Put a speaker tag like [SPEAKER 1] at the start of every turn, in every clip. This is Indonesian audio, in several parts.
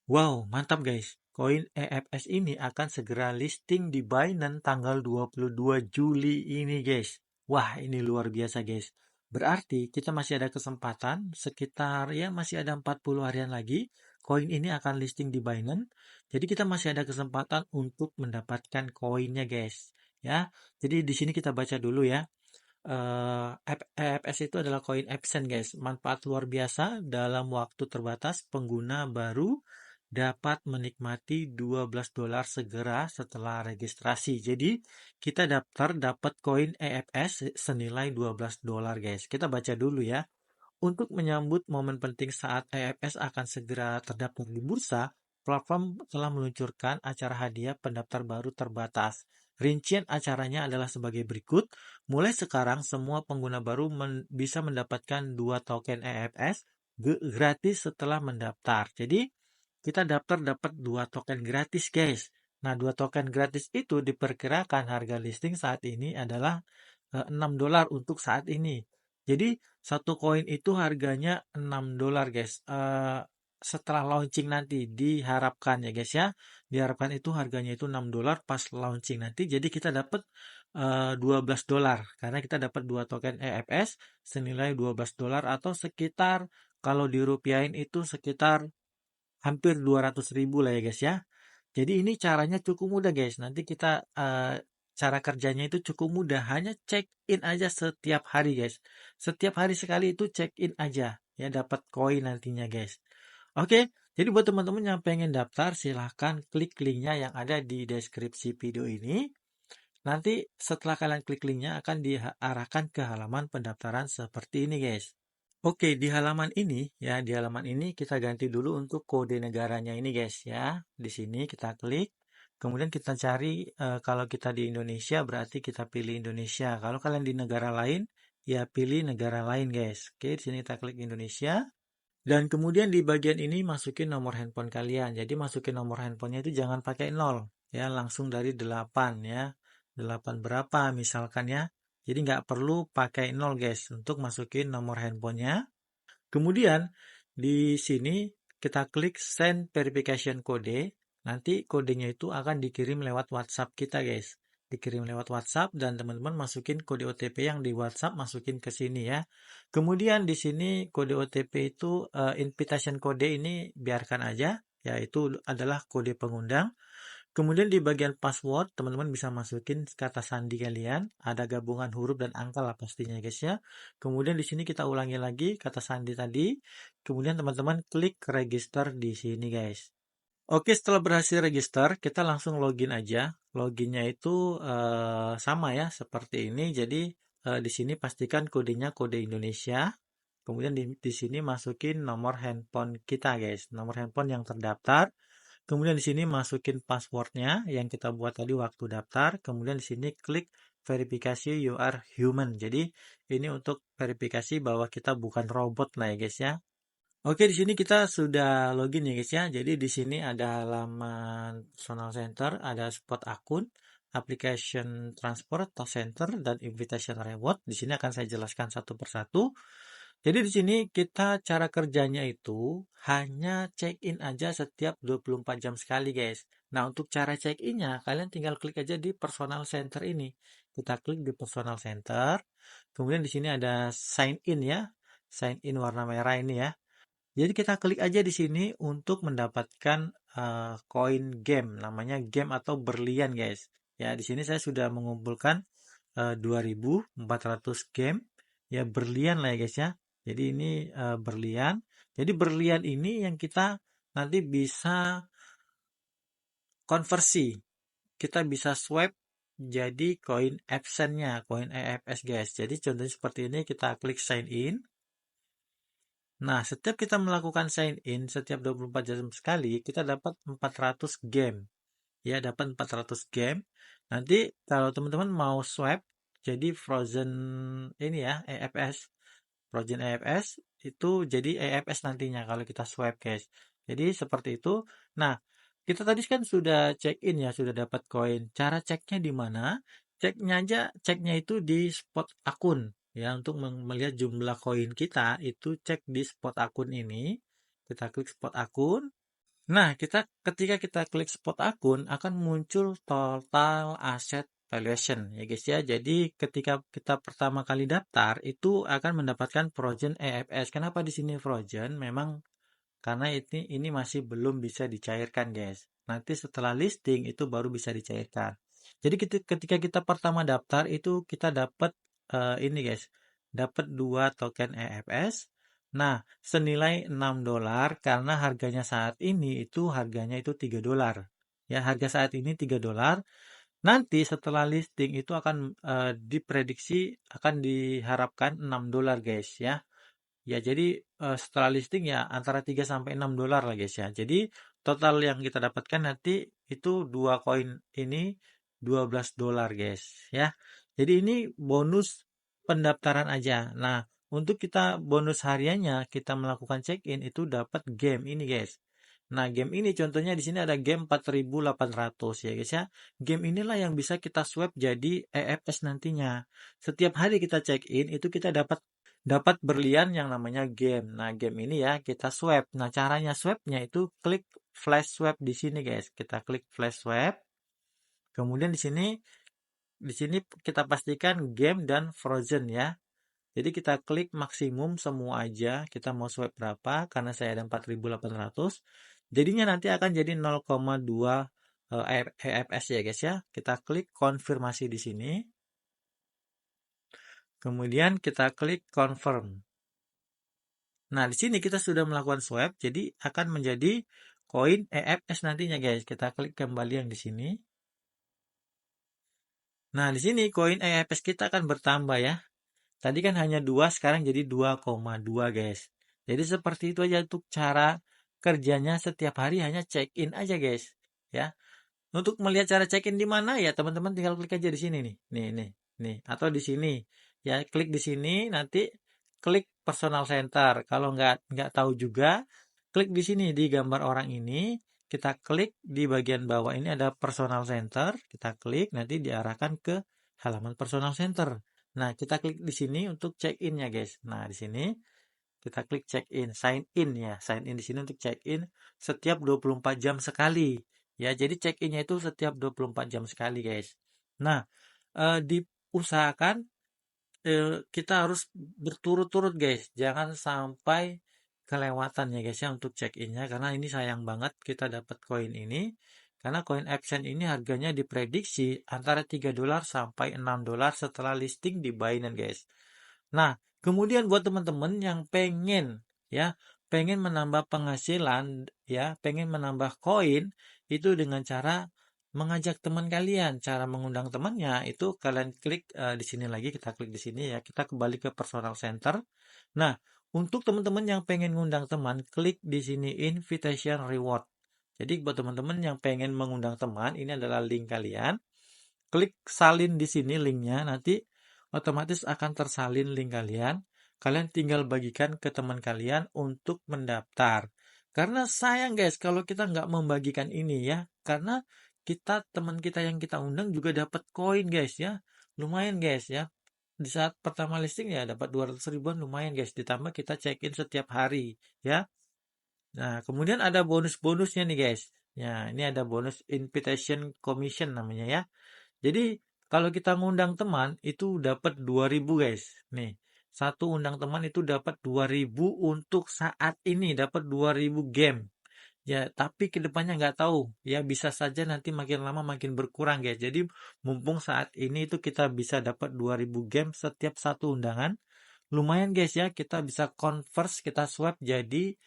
[SPEAKER 1] Wow, mantap guys. Koin EFS ini akan segera listing di Binance tanggal 22 Juli ini guys. Wah, ini luar biasa guys. Berarti kita masih ada kesempatan sekitar ya masih ada 40 harian lagi. Koin ini akan listing di Binance. Jadi kita masih ada kesempatan untuk mendapatkan koinnya guys. Ya, jadi di sini kita baca dulu ya. EFS itu adalah koin absen guys. Manfaat luar biasa dalam waktu terbatas pengguna baru dapat menikmati $12 segera setelah registrasi. Jadi kita daftar dapat koin EFS senilai $12 guys. Kita baca dulu ya. Untuk menyambut momen penting saat EFS akan segera terdaftar di bursa, platform telah meluncurkan acara hadiah pendaftar baru terbatas. Rincian acaranya adalah sebagai berikut. Mulai sekarang, semua pengguna baru bisa mendapatkan 2 token EFS gratis setelah mendaftar. Jadi, kita daftar dapat 2 token gratis, guys. Nah, 2 token gratis itu diperkirakan harga listing saat ini adalah $6 untuk saat ini. Jadi, satu koin itu harganya $6 guys. Setelah launching nanti diharapkan ya guys ya. Diharapkan itu harganya itu $6 pas launching nanti. Jadi kita dapat $12 karena kita dapat 2 token EFS senilai $12 atau sekitar kalau dirupiahin itu sekitar hampir 200.000 lah ya guys ya. Jadi ini caranya cukup mudah guys. Nanti kita cara kerjanya itu cukup mudah. Hanya check in aja setiap hari guys. Setiap hari sekali itu check in aja. Ya dapat koin nantinya guys. Oke, jadi buat teman-teman yang pengen daftar silahkan klik linknya yang ada di deskripsi video ini. Nanti setelah kalian klik linknya akan diarahkan ke halaman pendaftaran seperti ini guys. Oke, di halaman ini ya, di halaman ini kita ganti dulu untuk kode negaranya ini guys ya. Di sini kita klik, kemudian kita cari kalau kita di Indonesia berarti kita pilih Indonesia. Kalau kalian di negara lain ya pilih negara lain guys. Oke, di sini kita klik Indonesia dan kemudian di bagian ini masukin nomor handphone kalian. Jadi masukin nomor handphonenya itu jangan pakai 0 ya, langsung dari 8 ya. 8 berapa misalkan ya. Jadi nggak perlu pakai 0 guys untuk masukin nomor handphonenya. Kemudian di sini kita klik send verification code. Nanti kodenya itu akan dikirim lewat WhatsApp kita guys. Dikirim lewat WhatsApp dan teman-teman masukin kode OTP yang di WhatsApp masukin ke sini ya. Kemudian di sini kode OTP itu invitation code ini biarkan aja. Ya itu adalah kode pengundang. Kemudian di bagian password, teman-teman bisa masukin kata sandi kalian. Ada gabungan huruf dan angka lah pastinya guys ya. Kemudian di sini kita ulangi lagi kata sandi tadi. Kemudian teman-teman klik register di sini guys. Oke, setelah berhasil register, kita langsung login aja. Loginnya itu sama ya, seperti ini. Jadi di sini pastikan kodenya kode Indonesia. Kemudian di sini masukin nomor handphone kita guys. Nomor handphone yang terdaftar. Kemudian di sini masukin passwordnya yang kita buat tadi waktu daftar. Kemudian di sini klik verifikasi you are human. Jadi ini untuk verifikasi bahwa kita bukan robot lah ya guys ya. Oke, di sini kita sudah login ya guys ya. Jadi di sini ada halaman personal center, ada spot akun, application transport, task center, dan invitation reward. Di sini akan saya jelaskan satu persatu. Jadi di sini kita cara kerjanya itu hanya check-in aja setiap 24 jam sekali guys. Nah untuk cara check-innya kalian tinggal klik aja di personal center ini. Kita klik di personal center. Kemudian di sini ada sign in ya. Sign in warna merah ini ya. Jadi kita klik aja di sini untuk mendapatkan koin game, namanya game atau berlian guys. Ya di sini saya sudah mengumpulkan 2.400 game, ya berlian lah ya guys ya. Jadi ini berlian. Jadi berlian ini yang kita nanti bisa konversi. Kita bisa swipe jadi koin absennya, koin EFS guys. Jadi contohnya seperti ini, kita klik sign in. Nah, setiap kita melakukan sign in, setiap 24 jam sekali, kita dapat 400 game. Ya, dapat 400 game. Nanti kalau teman-teman mau swipe, jadi frozen ini ya, EFS. Frozen EFS itu jadi EFS nantinya kalau kita swipe, guys. Jadi seperti itu. Nah, kita tadi kan sudah check in ya, sudah dapat koin. Cara ceknya di mana? Ceknya itu di spot akun. Ya, untuk melihat jumlah koin kita, itu cek di spot akun ini. Kita klik spot akun. Nah, ketika kita klik spot akun akan muncul total asset valuation ya guys ya. Jadi ketika kita pertama kali daftar itu akan mendapatkan frozen EFS. Kenapa di sini frozen? Memang karena ini masih belum bisa dicairkan guys. Nanti setelah listing itu baru bisa dicairkan. Jadi ketika kita pertama daftar itu kita dapat ini guys, dapat 2 token EFS. Nah, senilai $6 karena harganya saat ini itu harganya itu $3. Ya, harga saat ini $3. Nanti setelah listing itu akan diprediksi akan diharapkan $6 guys ya. Ya, jadi setelah listing ya antara 3 sampai $6 lah guys ya. Jadi total yang kita dapatkan nanti itu dua koin ini $12 guys ya. Jadi ini bonus pendaftaran aja. Nah, untuk kita bonus hariannya kita melakukan check-in itu dapat game ini guys. Nah, game ini contohnya di sini ada game 4.800 ya guys ya. Game inilah yang bisa kita swap jadi EFS nantinya. Setiap hari kita check-in itu kita dapat berlian yang namanya game. Nah, game ini ya kita swipe. Nah, caranya swipe-nya itu klik flash swipe di sini, guys. Kita klik flash swipe. Kemudian di sini kita pastikan game dan frozen ya. Jadi kita klik maksimum semua aja. Kita mau swipe berapa? Karena saya ada 4.800. Jadinya nanti akan jadi 0,2 EFS ya, guys ya. Kita klik konfirmasi di sini. Kemudian kita klik confirm. Nah, di sini kita sudah melakukan swipe, jadi akan menjadi koin EFS nantinya, guys. Kita klik kembali yang di sini. Nah, di sini koin EFS kita akan bertambah ya. Tadi kan hanya 2, sekarang jadi 2,2, guys. Jadi seperti itu aja untuk cara kerjanya setiap hari hanya check-in aja, guys. Ya. Untuk melihat cara check-in di mana ya, teman-teman tinggal klik aja di sini nih. Nih, atau di sini. Ya, klik di sini, nanti klik personal center. Kalau nggak tahu juga, klik di sini di gambar orang ini. Kita klik di bagian bawah ini ada personal center. Kita klik, nanti diarahkan ke halaman personal center. Nah, kita klik di sini untuk check-in ya, guys. Nah, di sini kita klik check-in, sign in ya. Sign in di sini untuk check-in setiap 24 jam sekali. Ya, jadi check-innya itu setiap 24 jam sekali, guys. Nah, diusahakan kita harus berturut-turut, guys. Jangan sampai kelewatan ya, guys ya, untuk check-innya. Karena ini sayang banget kita dapat koin ini. Karena koin Absent ini harganya diprediksi antara $3 sampai $6 setelah listing di Binance, guys. Nah, kemudian buat teman-teman yang pengen menambah penghasilan ya, pengen menambah koin itu dengan cara mengajak teman kalian. Cara mengundang temannya itu kalian klik di sini lagi, kita klik di sini ya. Kita kembali ke personal center. Nah, untuk teman-teman yang pengen ngundang teman, klik di sini invitation reward. Jadi buat teman-teman yang pengen mengundang teman, ini adalah link kalian. Klik salin di sini linknya, nanti otomatis akan tersalin link kalian. Kalian tinggal bagikan ke teman kalian untuk mendaftar. Karena sayang guys, kalau kita nggak membagikan ini ya, karena teman kita yang kita undang juga dapat koin guys ya. Lumayan guys ya. Di saat pertama listing ya dapat 200 ribuan lumayan guys. Ditambah kita check-in setiap hari ya. Nah, kemudian ada bonus-bonusnya nih guys. Ya, ini ada bonus invitation commission namanya ya. Jadi kalau kita ngundang teman itu dapat 2.000 guys. Nih, satu undang teman itu dapat 2.000 untuk saat ini dapat 2.000 game. Ya, tapi kedepannya nggak tahu. Ya, bisa saja nanti makin lama makin berkurang guys. Jadi mumpung saat ini itu kita bisa dapat 2.000 game setiap satu undangan. Lumayan guys ya, kita bisa converse, kita swap jadi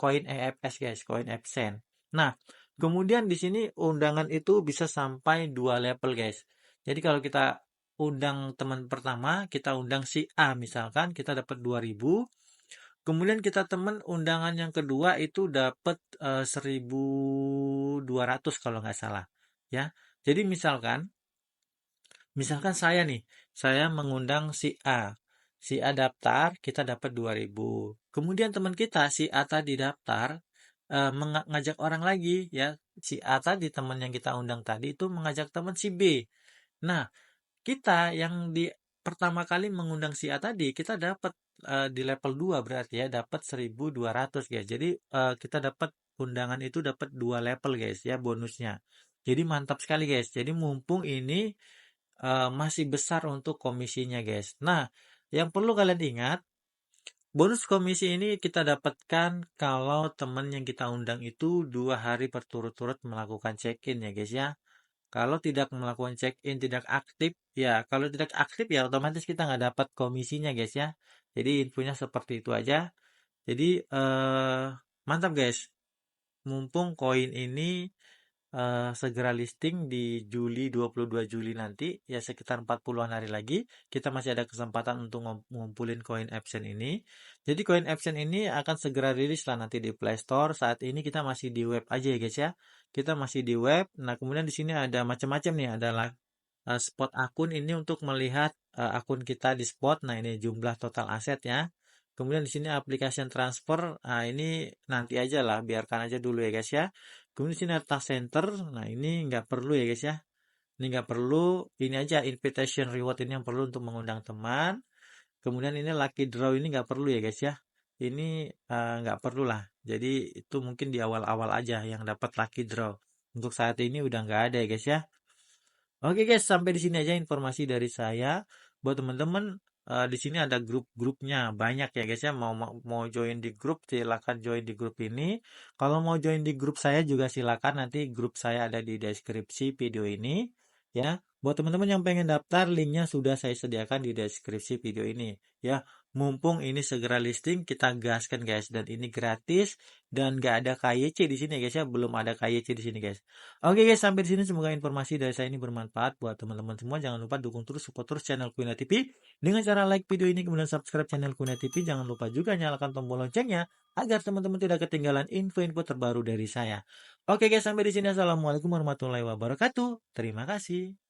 [SPEAKER 1] koin EFS guys, koin Absent. Nah, kemudian di sini undangan itu bisa sampai 2 level guys. Jadi kalau kita undang teman pertama, kita undang si A misalkan, kita dapat 2.000. Kemudian kita teman undangan yang kedua itu dapat 1.200 kalau nggak salah. Ya. Jadi misalkan saya mengundang si A. Si A daftar, kita dapat 2.000. Kemudian teman kita, si A tadi daftar, mengajak orang lagi, ya. Si A tadi, teman yang kita undang tadi, itu mengajak teman si B. Nah, kita yang di pertama kali mengundang si A tadi, kita dapat di level 2 berarti ya, dapat 1.200 ya. Jadi kita dapat undangan itu dapat 2 level guys ya bonusnya. Jadi mantap sekali guys. Jadi mumpung ini masih besar untuk komisinya guys. Nah, yang perlu kalian ingat, bonus komisi ini kita dapatkan kalau teman yang kita undang itu 2 hari berturut-turut melakukan check-in ya guys ya. Kalau tidak melakukan check-in, tidak aktif, ya kalau tidak aktif ya otomatis kita nggak dapat komisinya guys ya. Jadi infonya seperti itu aja. Jadi mantap guys. Mumpung koin ini segera listing di 22 Juli nanti, ya sekitar 40-an hari lagi, kita masih ada kesempatan untuk ngumpulin koin Epson ini. Jadi koin Epson ini akan segera rilis lah nanti di Play Store. Saat ini kita masih di web aja ya guys ya. Kita masih di web. Nah, kemudian di sini ada macam-macam nih, adalah spot akun ini untuk melihat akun kita di spot. Nah, ini jumlah total aset ya. Kemudian di sini aplikasi transfer. Nah, ini nanti aja lah, biarkan aja dulu ya guys ya. Kemudian di sini ada task center. Nah, ini nggak perlu ya guys ya. Ini nggak perlu. Ini aja invitation reward ini yang perlu untuk mengundang teman. Kemudian ini lucky draw ini nggak perlu ya guys ya. Ini nggak perlu lah. Jadi itu mungkin di awal-awal aja yang dapat lucky draw. Untuk saat ini udah nggak ada ya guys ya. Oke guys, sampai di sini aja informasi dari saya. Buat teman-teman, di sini ada grup-grupnya banyak ya guys ya. Mau join di grup, silakan join di grup ini. Kalau mau join di grup saya juga silakan. Nanti grup saya ada di deskripsi video ini. Ya, buat teman-teman yang pengen daftar, linknya sudah saya sediakan di deskripsi video ini. Ya, mumpung ini segera listing, kita gaskan guys. Dan ini gratis dan gak ada KYC di sini guys ya. Belum ada KYC di sini guys. Oke guys, sampai di sini semoga informasi dari saya ini bermanfaat buat teman-teman semua. Jangan lupa dukung terus, support terus channel Kuna TV dengan cara like video ini, kemudian subscribe channel Kuna TV. Jangan lupa juga nyalakan tombol loncengnya agar teman-teman tidak ketinggalan info-info terbaru dari saya. Oke guys, sampai di sini. Assalamualaikum warahmatullahi wabarakatuh. Terima kasih.